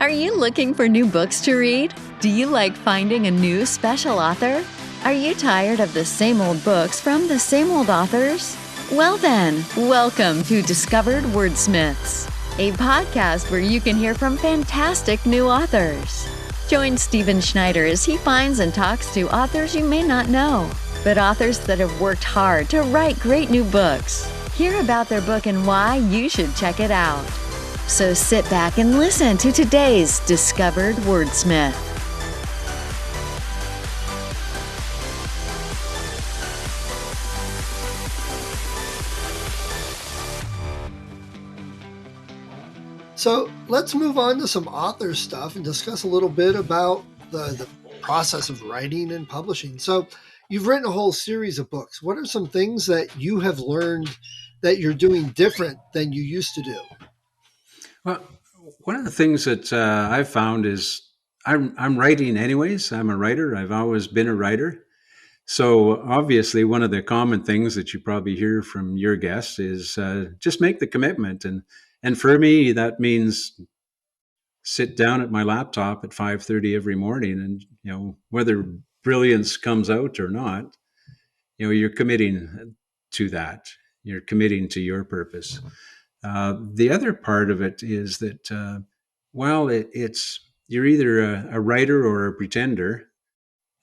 Are you looking for new books to read? Do you like finding a new special author? Are you tired of the same old books from the same old authors? Well then, welcome to Discovered Wordsmiths, a podcast where you can hear from fantastic new authors. Join Stephen Schneider as he finds and talks to authors you may not know, but authors that have worked hard to write great new books. Hear about their book and why you should check it out. So sit back and listen to today's Discovered Wordsmith. So let's move on to some author stuff and discuss a little bit about the process of writing and publishing. So you've written a whole series of books. What are some things that you have learned that you're doing different than you used to do? Well, one of the things that I've found is I'm writing anyways. I'm a writer. I've always been a writer. So obviously, one of the common things that you probably hear from your guests is just make the commitment. And for me, that means sit down at my laptop at 5:30 every morning, and whether brilliance comes out or not, you're committing to that. You're committing to your purpose. The other part of it is that, it's you're either a writer or a pretender,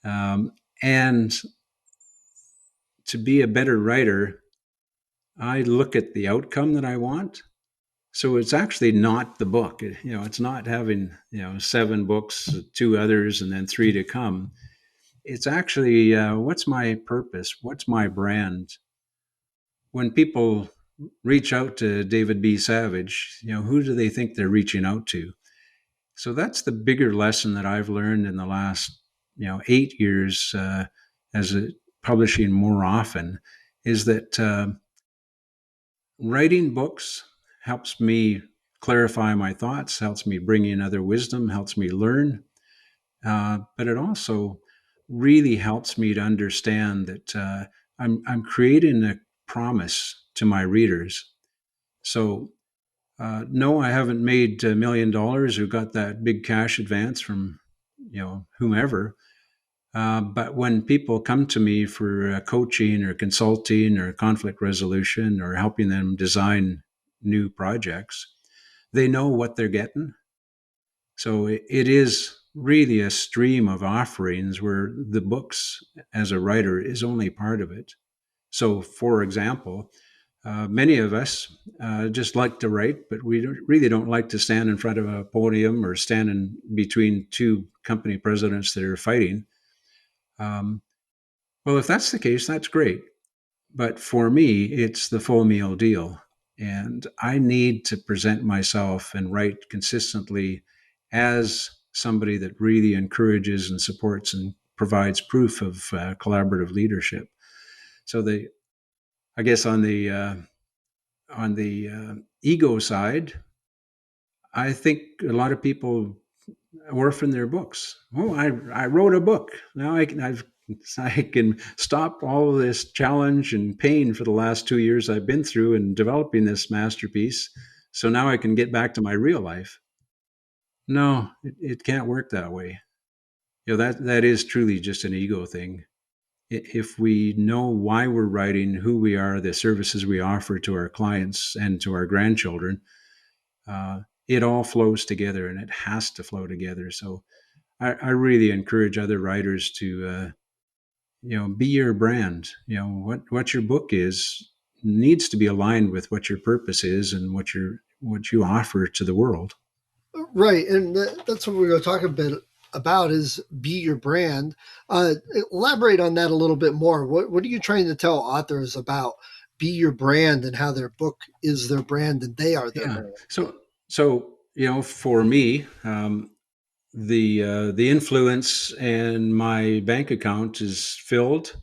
and to be a better writer, I look at the outcome that I want. So it's actually not the book. It's not having 7 books, 2 others, and then 3 to come. It's actually what's my purpose? What's my brand? When people reach out to David B. Savage, who do they think they're reaching out to? So that's the bigger lesson that I've learned in the last 8 years as publishing more often, is that writing books helps me clarify my thoughts, helps me bring in other wisdom, helps me learn, but it also really helps me to understand that I'm creating a promise to my readers. So no, I haven't made $1 million or got that big cash advance from whomever. But when people come to me for coaching or consulting or conflict resolution or helping them design new projects, they know what they're getting. So it is really a stream of offerings where the books as a writer is only part of it. So, for example, many of us just like to write, but we really don't like to stand in front of a podium or stand in between 2 company presidents that are fighting. Well, if that's the case, that's great. But for me, it's the full meal deal. And I need to present myself and write consistently as somebody that really encourages and supports and provides proof of collaborative leadership. So I guess on the ego side, I think a lot of people orphan their books. Oh, I wrote a book. Now I can stop all of this challenge and pain for the last 2 years I've been through in developing this masterpiece. So now I can get back to my real life. No, it can't work that way. That is truly just an ego thing. If we know why we're writing, who we are, the services we offer to our clients and to our grandchildren, it all flows together, and it has to flow together. So I really encourage other writers to, be your brand. What your book is needs to be aligned with what your purpose is and what you offer to the world. Right. And that's what we're going to talk a bit about is be your brand. Elaborate on that a little bit more. What are you trying to tell authors about be your brand and how their book is their brand and they are their brand? So for me, the influence and my bank account is filled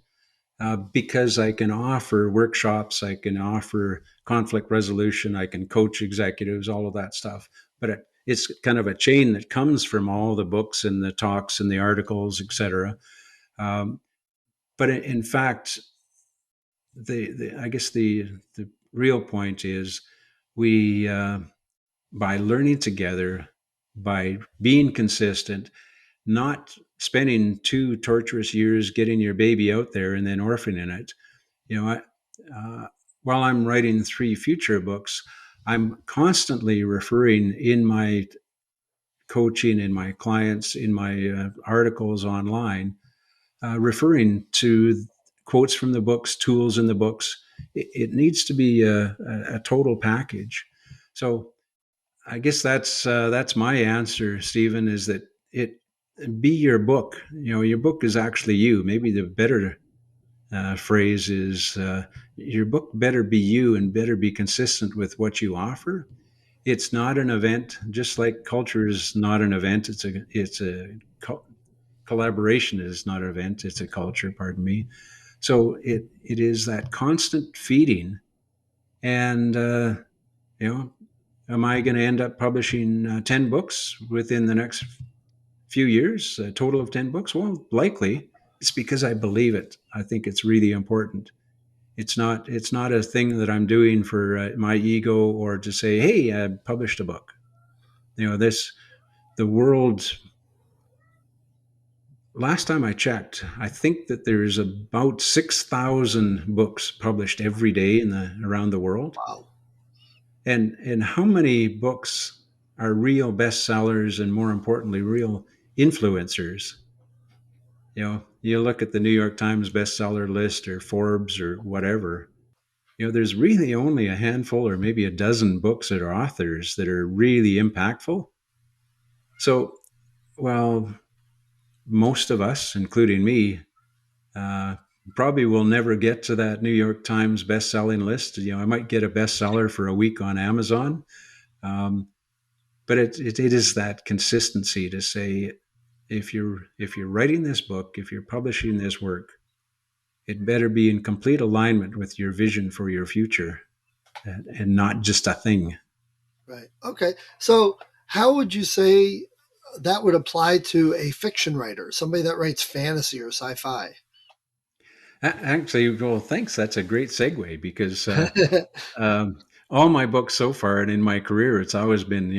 because I can offer workshops, I can offer conflict resolution, I can coach executives, all of that stuff. But it's kind of a chain that comes from all the books and the talks and the articles, etc. But in fact, I guess the real point is we by learning together, by being consistent, not spending 2 torturous years getting your baby out there and then orphaning it. You know, uh, while I'm writing 3 future books, I'm constantly referring in my coaching, in my clients, in my articles online, referring to quotes from the books, tools in the books. It needs to be a total package. So I guess that's my answer, Stephen. Is that it? Be your book. You know, your book is actually you. Maybe the better phrase is your book better be you and better be consistent with what you offer. It's not an event, just like culture is not an event. Collaboration is not an event. It's a culture. Pardon me. So it is that constant feeding, and you know, am I going to end up publishing 10 books within the next few years? A total of 10 books? Well, likely. It's because I believe it. I think it's really important. It's not a thing that I'm doing for my ego or to say, hey, I published a book. You know, the world. Last time I checked, I think that there's about 6,000 books published every day around the world. Wow. And how many books are real bestsellers and, more importantly, real influencers? You know, you look at the New York Times bestseller list or Forbes or whatever. You know, there's really only a handful or maybe a dozen books that are authors that are really impactful. So, well, most of us, including me, uh, probably will never get to that New York Times best-selling list. You know, I might get a bestseller for a week on Amazon, um, but it is that consistency to say, if you're writing this book, if you're publishing this work, it better be in complete alignment with your vision for your future, and not just a thing. Right. Okay. So, how would you say that would apply to a fiction writer, somebody that writes fantasy or sci-fi? Actually, well, thanks. That's a great segue because all my books so far and in my career, it's always been,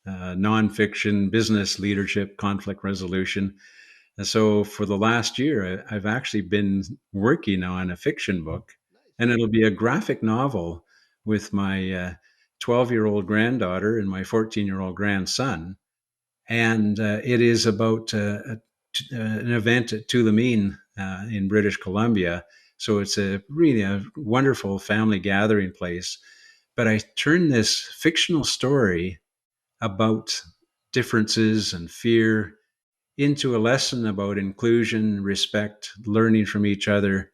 nonfiction, business leadership, conflict resolution. And so for the last year, I've actually been working on a fiction book, and it'll be a graphic novel with my 12-year-old granddaughter and my 14-year-old grandson. And it is about an event at Tulameen in British Columbia. So it's really a wonderful family gathering place. But I turned this fictional story about differences and fear into a lesson about inclusion, respect, learning from each other,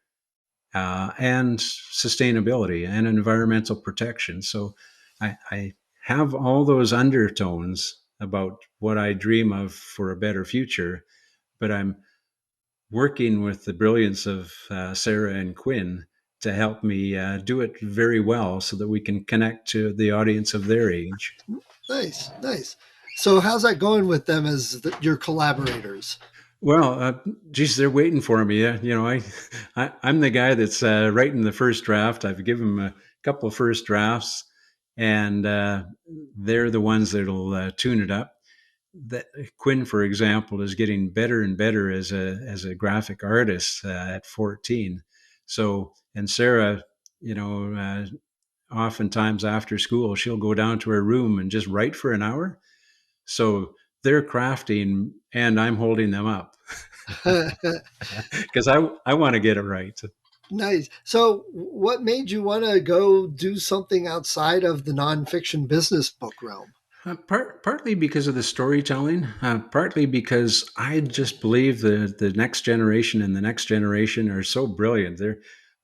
and sustainability and environmental protection. So I have all those undertones about what I dream of for a better future, but I'm working with the brilliance of Sarah and Quinn to help me do it very well so that we can connect to the audience of their age. Nice, nice. So, how's that going with them as your collaborators? Well, geez, they're waiting for me. You know, I'm the guy that's writing the first draft. I've given them a couple of first drafts, and they're the ones that'll tune it up. That Quinn, for example, is getting better and better as a graphic artist at 14. So, and Sarah, you know, oftentimes after school, she'll go down to her room and just write for an hour. So they're crafting, and I'm holding them up because I want to get it right. Nice. So, what made you want to go do something outside of the nonfiction business book realm? Partly because of the storytelling, partly because I just believe the next generation and the next generation are so brilliant.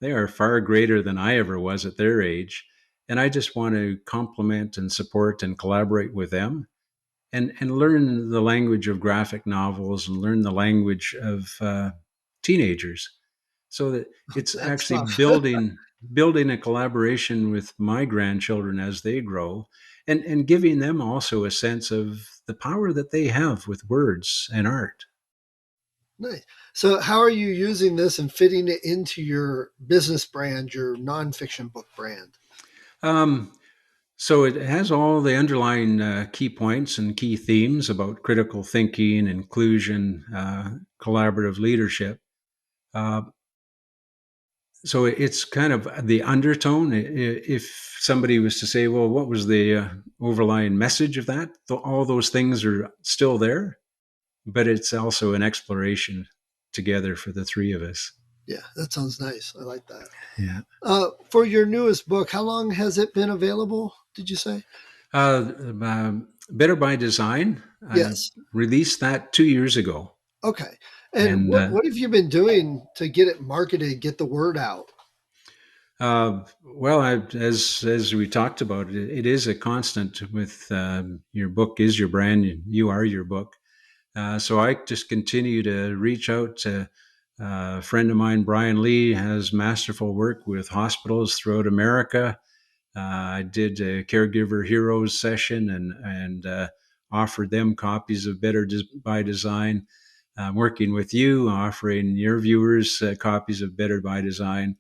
They are far greater than I ever was at their age, and I just want to compliment and support and collaborate with them, and learn the language of graphic novels and learn the language of teenagers, so that it's That's actually tough. building a collaboration with my grandchildren as they grow, and giving them also a sense of the power that they have with words and art. Nice. So, how are you using this and fitting it into your business brand, your nonfiction book brand? Um, So it has all the underlying key points and key themes about critical thinking, inclusion, collaborative leadership. Uh, so it's kind of the undertone. If somebody was to say, well, what was the overlying message of that? All those things are still there, but it's also an exploration together for the three of us. Yeah, that sounds nice. I like that. Yeah. For your newest book, how long has it been available, did you say? Better by Design. I Yes. released that 2 years ago. Okay. And And what have you been doing to get it marketed, get the word out? well, as we talked about, it is a constant with your book is your brand. You are your book. So I just continue to reach out to a friend of mine, Brian Lee, has masterful work with hospitals throughout America. I did a Caregiver Heroes session and offered them copies of Better by Design. Working with you, offering your viewers copies of Better by Design.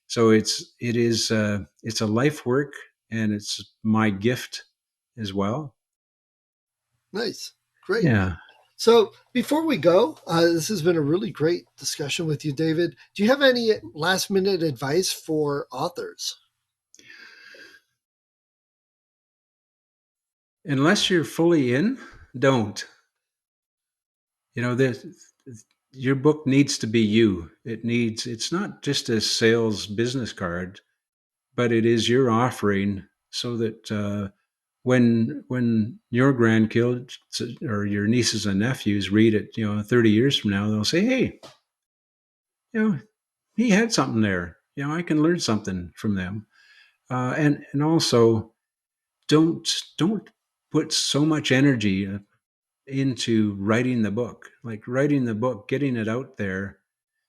So it's a life work, and it's my gift as well. Nice. Great. Yeah. So before we go, this has been a really great discussion with you, David. Do you have any last minute advice for authors? Unless you're fully in, don't. You know, your book needs to be you. It's not just a sales business card, but it is your offering so that when your grandkids or your nieces and nephews read it, 30 years from now, they'll say, hey, you know, he had something there. I can learn something from them. And also don't put so much energy into writing the book. Like writing the book, getting it out there.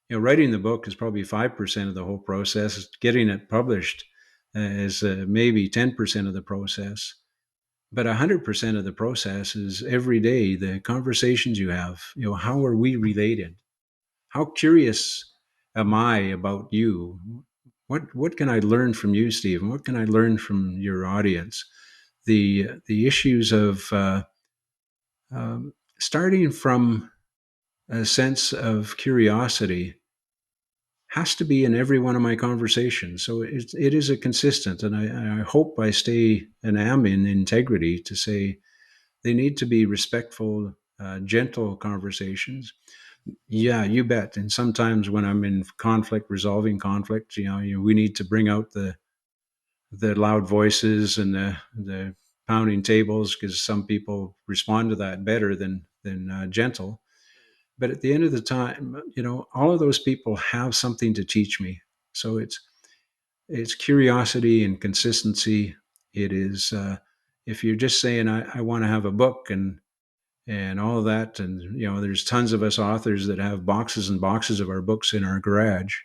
Writing the book is probably 5% of the whole process. Getting it published is maybe 10% of the process. But 100% of the process is every day, the conversations you have. How are we related? How curious am I about you? What can I learn from you, Stephen? What can I learn from your audience? The issues of starting from a sense of curiosity has to be in every one of my conversations. So it is a consistent, and I hope I stay and am in integrity to say they need to be respectful, gentle conversations. Yeah, you bet. And sometimes when I'm in conflict, resolving conflict, we need to bring out the loud voices and the pounding tables because some people respond to that better than gentle. But at the end of the time, all of those people have something to teach me. So it's curiosity and consistency. It is if you're just saying I want to have a book and all of that, and there's tons of us authors that have boxes and boxes of our books in our garage.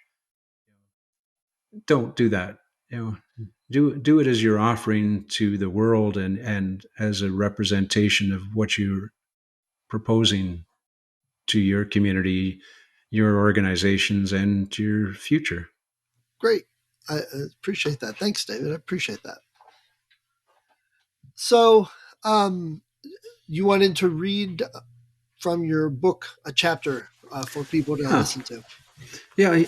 Don't do that. Do it as you're offering to the world and as a representation of what you're proposing to your community, your organizations, and to your future. Great. I appreciate that. Thanks, David. I appreciate that. So, you wanted to read from your book a chapter for people to listen to. Yeah.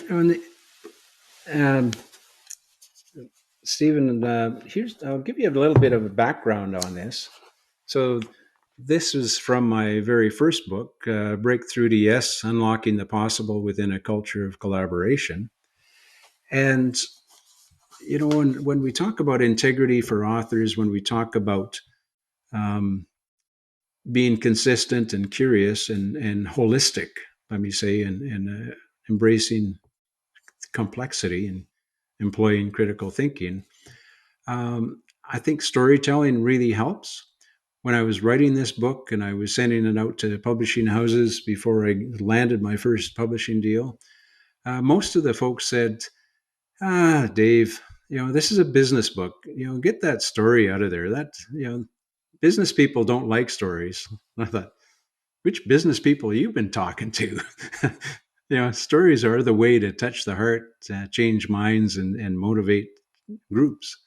Stephen, I'll give you a little bit of a background on this. So this is from my very first book, Breakthrough to Yes, Unlocking the Possible Within a Culture of Collaboration. And, when we talk about integrity for authors, when we talk about being consistent and curious and holistic, let me say, and embracing complexity and employing critical thinking, I think storytelling really helps. When I was writing this book and I was sending it out to publishing houses before I landed my first publishing deal, most of the folks said, Dave, this is a business book. Get that story out of there. Business people don't like stories. I thought, which business people you've been talking to? Stories are the way to touch the heart, change minds, and motivate groups.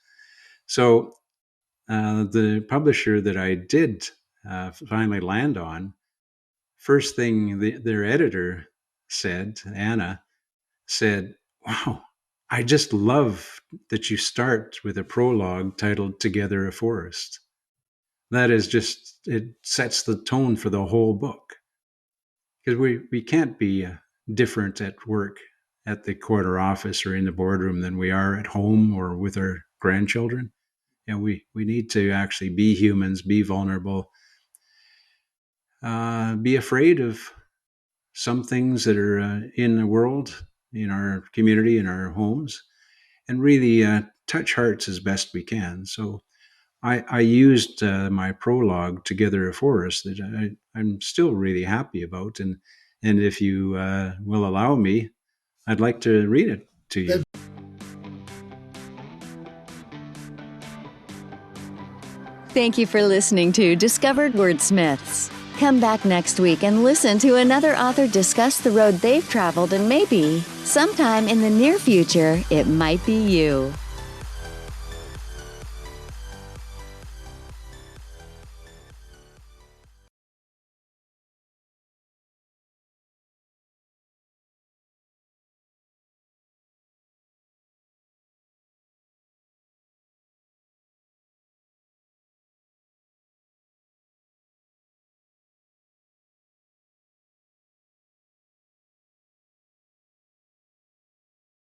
So the publisher that I did finally land on, first thing their editor said, Anna, said, "Wow, I just love that you start with a prologue titled Together a Forest. That is just, it sets the tone for the whole book." Because we can't be different at work at the corner office or in the boardroom than we are at home or with our grandchildren. We need to actually be humans, be vulnerable, be afraid of some things that are in the world, in our community, in our homes, and really touch hearts as best we can. So I used my prologue, Together a Forest, that I'm still really happy about. And if you will allow me, I'd like to read it to you. Thank you for listening to Discovered Wordsmiths. Come back next week and listen to another author discuss the road they've traveled, and maybe, sometime in the near future, it might be you.